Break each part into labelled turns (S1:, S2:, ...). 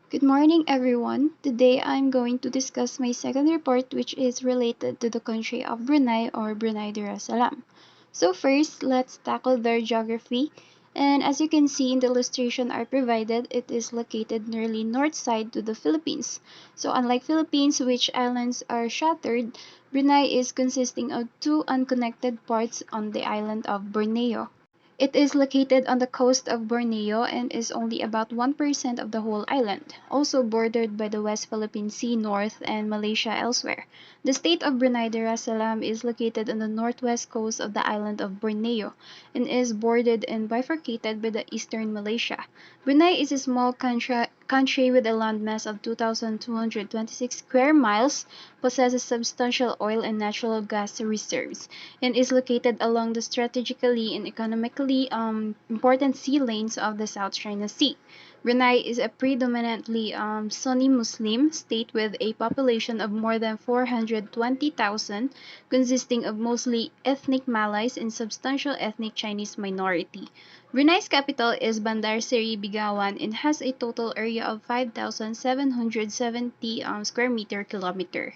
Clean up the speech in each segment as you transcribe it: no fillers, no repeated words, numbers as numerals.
S1: Good morning, everyone. Today I'm going to discuss my second report, which is related to the country of Brunei or Brunei Darussalam. So first, let's tackle their geography. And as you can see in the illustration I provided, it is located nearly north side to the Philippines. So unlike Philippines, which islands are shattered, Brunei is consisting of two unconnected parts on the island of Borneo. It is located on the coast of Borneo and is only about 1% of the whole island, also bordered by the West Philippine Sea north and Malaysia elsewhere. The state of Brunei Darussalam is located on the northwest coast of the island of Borneo and is bordered and bifurcated by the eastern Malaysia. Brunei is a small country with a landmass of 2,226 square miles, possesses substantial oil and natural gas reserves, and is located along the strategically and economically important sea lanes of the South China Sea. Brunei is a predominantly Sunni Muslim state with a population of more than 420,000, consisting of mostly ethnic Malays and substantial ethnic Chinese minority. Brunei's capital is Bandar Seri Begawan and has a total area of 5,770 square meter kilometer.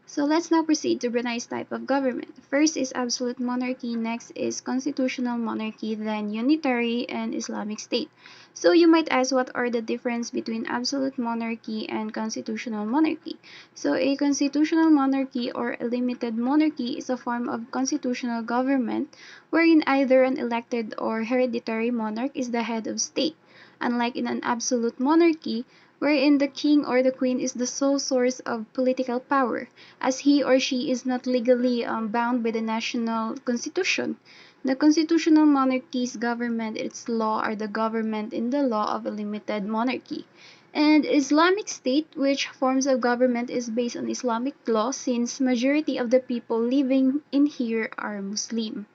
S1: So let's now proceed to Brunei's type of government. First is absolute monarchy, next is constitutional monarchy, then unitary and Islamic state. So you might ask, what are the difference between absolute monarchy and constitutional monarchy? So a constitutional monarchy or a limited monarchy is a form of constitutional government wherein either an elected or hereditary monarch is the head of state. Unlike in an absolute monarchy, wherein the king or the queen is the sole source of political power, as he or she is not legally bound by the national constitution. The constitutional monarchy's government, its law, are the government in the law of a limited monarchy. And Islamic State, which forms of government is based on Islamic law since majority of the people living in here are Muslim.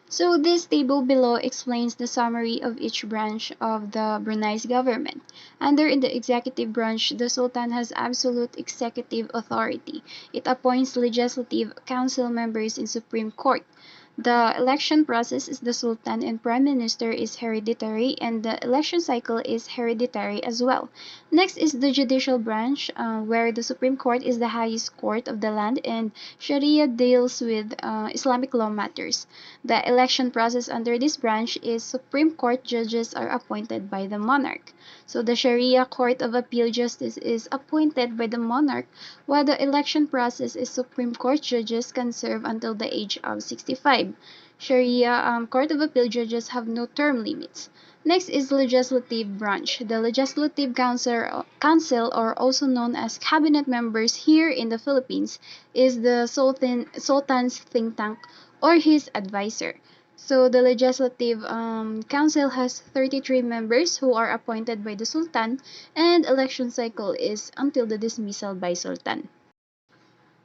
S1: So this table below explains the summary of each branch of the Brunei's government. Under in the executive branch, the Sultan has absolute executive authority. It appoints legislative council members in Supreme Court. The election process is the Sultan and Prime Minister is hereditary, and the election cycle is hereditary as well. Next is the judicial branch, where the Supreme Court is the highest court of the land and Sharia deals with Islamic law matters. The election process under this branch is Supreme Court judges are appointed by the monarch. So the Sharia Court of Appeal Justice is appointed by the monarch, while the election process is Supreme Court judges can serve until the age of 65. Sharia Court of Appeal judges have no term limits. Next is legislative branch. The legislative council, or also known as cabinet members here in the Philippines, is the Sultan's think tank or his advisor. So the legislative council has 33 members who are appointed by the Sultan, and election cycle is until the dismissal by Sultan.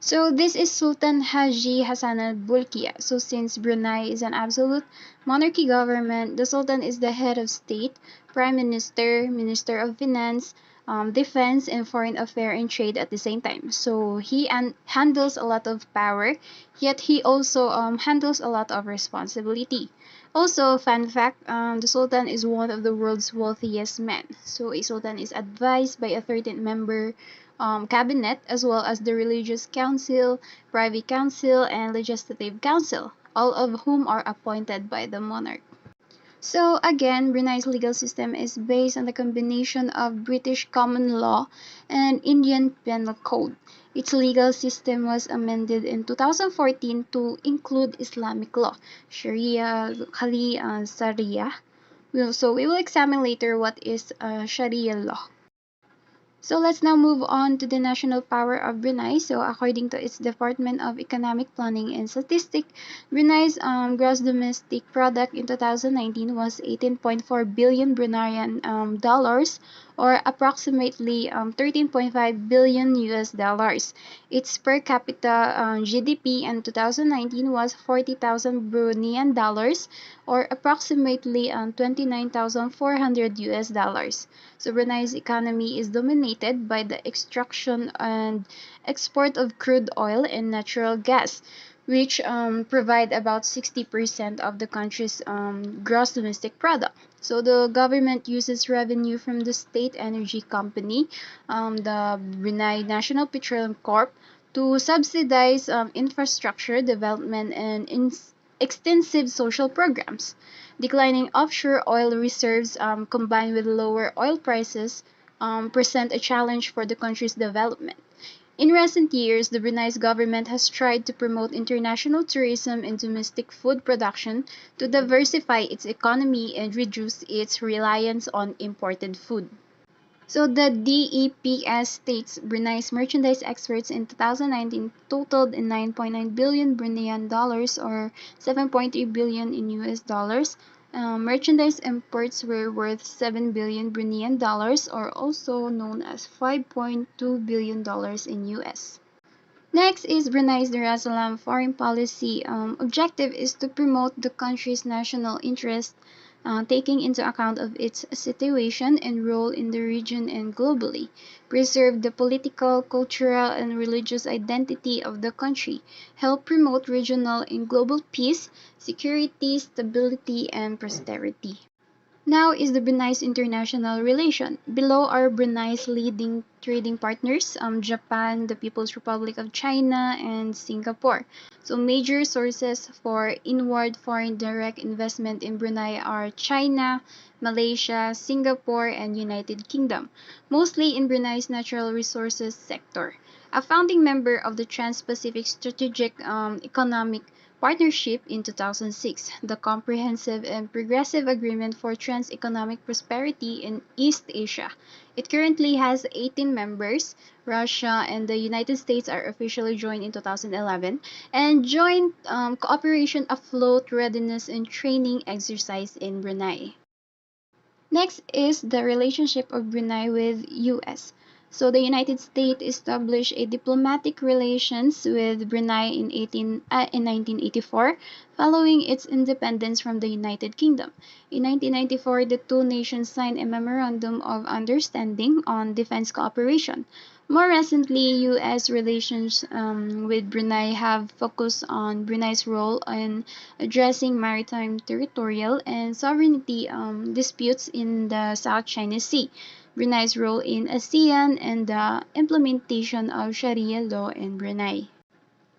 S1: So this is Sultan Haji Hassan al-Bolkiah. So since Brunei is an absolute monarchy government, the Sultan is the head of state, prime minister, minister of finance, defense, and foreign affairs and trade at the same time. So he handles a lot of power, yet he also handles a lot of responsibility. Also, fun fact, the Sultan is one of the world's wealthiest men. So a Sultan is advised by a 13-member cabinet as well as the religious council, privy council, and legislative council, all of whom are appointed by the monarch. So again, Brunei's legal system is based on the combination of British common law and Indian penal code. Its legal system was amended in 2014 to include Islamic law, Sharia, locally Sharia. So we will examine later what is Sharia law. So let's now move on to the national power of Brunei. So according to its Department of Economic Planning and Statistics, Brunei's gross domestic product in 2019 was 18.4 billion Bruneian dollars, or approximately 13.5 billion US dollars. Its per capita GDP in 2019 was 40,000 Bruneian dollars, or approximately 29,400 US dollars. So Brunei's economy is dominated by the extraction and export of crude oil and natural gas. which provide about 60% of the country's gross domestic product. So the government uses revenue from the state energy company, the Brunei National Petroleum Corp, to subsidize infrastructure development and extensive social programs. Declining offshore oil reserves combined with lower oil prices present a challenge for the country's development. In recent years, the Brunei's government has tried to promote international tourism and domestic food production to diversify its economy and reduce its reliance on imported food. So the DEPS states Brunei's merchandise exports in 2019 totaled 9.9 billion Bruneian dollars or 7.3 billion in US dollars. Merchandise imports were worth 7 billion Bruneian dollars or also known as 5.2 billion dollars in US. Next is Brunei's Darussalam foreign policy. Objective is to promote the country's national interest, taking into account of its situation and role in the region and globally, preserve the political, cultural, and religious identity of the country, help promote regional and global peace, security, stability, and prosperity. Now is the Brunei's international relation. Below are Brunei's leading trading partners, Japan, the People's Republic of China, and Singapore. So major sources for inward foreign direct investment in Brunei are China, Malaysia, Singapore, and United Kingdom, mostly in Brunei's natural resources sector. A founding member of the Trans-Pacific Strategic Economic Partnership in 2006, the Comprehensive and Progressive Agreement for Trans-Economic Prosperity in East Asia. It currently has 18 members. Russia and the United States are officially joined in 2011, and joint cooperation afloat readiness and training exercise in Brunei. Next is the relationship of Brunei with US. So the United States established a diplomatic relations with Brunei in 1984, following its independence from the United Kingdom. In 1994, the two nations signed a memorandum of understanding on defense cooperation. More recently, U.S. relations with Brunei have focused on Brunei's role in addressing maritime, territorial, and sovereignty disputes in the South China Sea, Brunei's role in ASEAN, and the implementation of Sharia law in Brunei.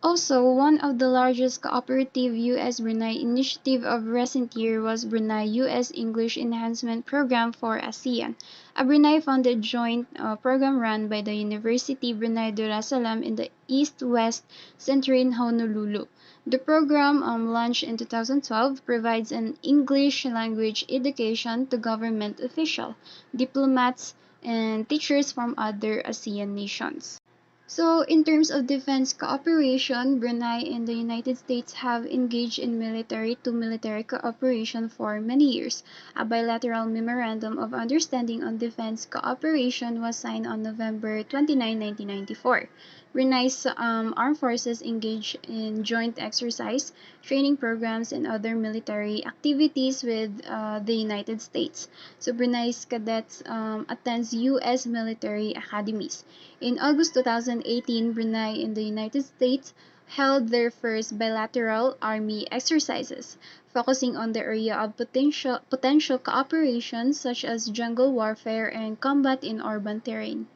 S1: Also, one of the largest cooperative U.S.-Brunei initiative of recent year was Brunei-U.S. English Enhancement Program for ASEAN, a Brunei-funded joint program run by the University Brunei Darussalam in the East-West Center in Honolulu. The program, launched in 2012, provides an English language education to government officials, diplomats, and teachers from other ASEAN nations. So, in terms of defense cooperation, Brunei and the United States have engaged in military-to-military cooperation for many years. A bilateral memorandum of understanding on defense cooperation was signed on November 29, 1994. Brunei's armed forces engage in joint exercise, training programs, and other military activities with the United States. So Brunei's cadets attends U.S. military academies. In August 2018, Brunei and the United States held their first bilateral army exercises, focusing on the area of potential cooperation such as jungle warfare and combat in urban terrain.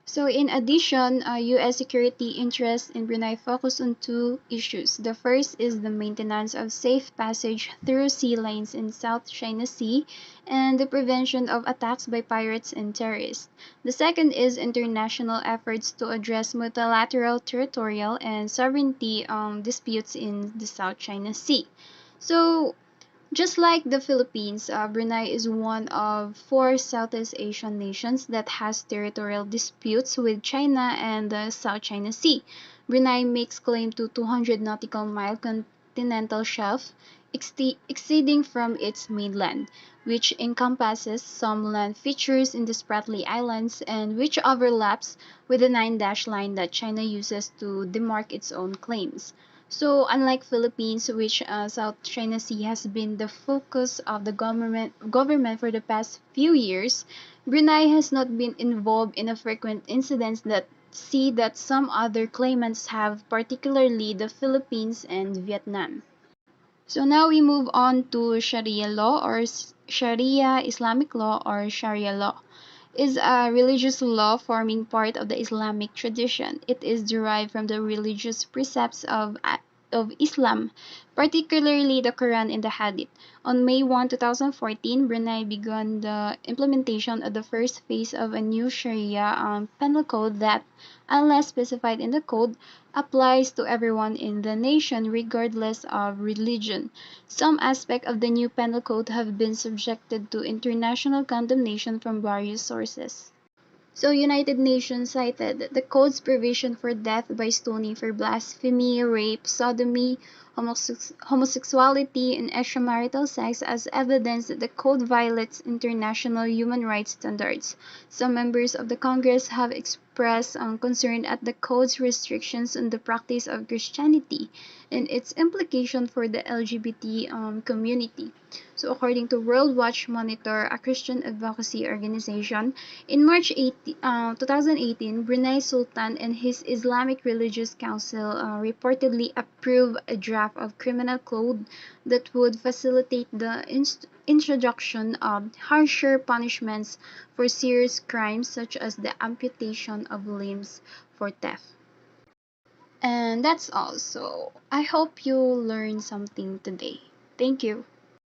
S1: So in addition, U.S. security interests in Brunei focus on two issues. The first is the maintenance of safe passage through sea lanes in South China Sea and the prevention of attacks by pirates and terrorists. The second is international efforts to address multilateral territorial and sovereignty disputes in the South China Sea. So just like the Philippines, Brunei is one of four Southeast Asian nations that has territorial disputes with China and the South China Sea. Brunei makes claim to 200 nautical mile continental shelf exceeding from its mainland, which encompasses some land features in the Spratly Islands and which overlaps with the nine-dash line that China uses to demark its own claims. So, unlike Philippines, which South China Sea has been the focus of the government for the past few years, Brunei has not been involved in a frequent incidents that see that some other claimants have, particularly the Philippines and Vietnam. So now we move on to Sharia law or Sharia Islamic law or Sharia law is a religious law forming part of the Islamic tradition. It is derived from the religious precepts of Islam, particularly the Quran and the Hadith. On May 1, 2014, Brunei began the implementation of the first phase of a new Sharia penal code that, unless specified in the code, applies to everyone in the nation regardless of religion. Some aspects of the new penal code have been subjected to international condemnation from various sources. So United Nations cited the code's provision for death by stoning for blasphemy, rape, sodomy, homosexuality, and extramarital sex as evidence that the code violates international human rights standards. Some members of the Congress have expressed concern at the code's restrictions on the practice of Christianity and its implication for the LGBT community. So according to World Watch Monitor, a Christian advocacy organization, in March 2018, Brunei Sultan and his Islamic Religious Council reportedly approved a draft of criminal code that would facilitate the introduction of harsher punishments for serious crimes such as the amputation of limbs for theft. And that's all. So I hope you learned something today. Thank you.